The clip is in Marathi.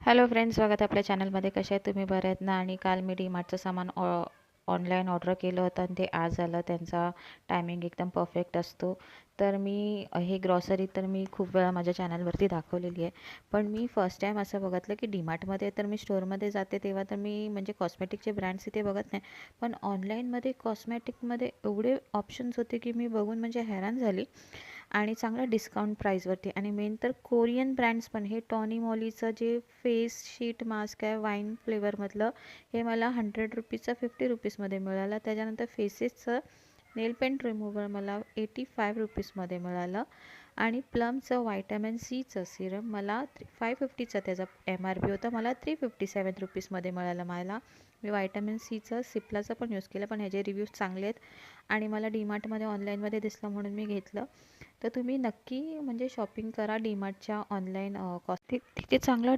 हॅलो फ्रेंड्स, स्वागत आहे आपल्या चॅनलमध्ये. कसे आहेत तुम्ही? बरे आहेत ना? आणि काल मी डीमार्टचं सामान ऑनलाईन ऑर्डर केलं होतं आणि ते आज आलं. त्यांचा टायमिंग एकदम परफेक्ट असतो. तर मी हे ग्रॉसरी तर मी खूप वेळा माझ्या चॅनलवरती दाखवलेली आहे. पण मी फर्स्ट टाईम असं बघितलं की डीमार्टमध्ये तर मी स्टोअरमध्ये जाते तेव्हा तर मी म्हणजे कॉस्मेटिकचे ब्रँड्स इथे बघत नाही. पण ऑनलाईनमध्ये कॉस्मेटिकमध्ये एवढे ऑप्शन्स होते की मी बघून म्हणजे हैराण झाली. आणि चांगला डिस्काउंट प्राईसवरती आणि मेन तर कोरियन ब्रँड्स पण. हे टॉनी मॉलीचं जे फेस शीट मास्क आहे वाईन फ्लेवरमधलं, हे मला 100 रुपीजचं 50 रुपीजमध्ये मिळालं. त्याच्यानंतर फेसेसचं नेल पेंट रिमूव्हर मला 85 रुपीजमध्ये मिळालं. आणि प्लमचं व्हायटॅमिन सीचं सिरम मला 550चा त्याचा MRP होता, मला 357 रुपीजमध्ये मिळालं. मी व्हायटॅमिन सीचं सिप्लाचं पण यूज केलं, पण ह्याचे रिव्ह्यूज चांगले आहेत आणि मला डीमार्टमध्ये ऑनलाईनमध्ये दिसलं म्हणून मी घेतलं. तर तुम्ही नक्की म्हणजे शॉपिंग करा डीमार्टच्या ऑनलाईन. तिथे चांगला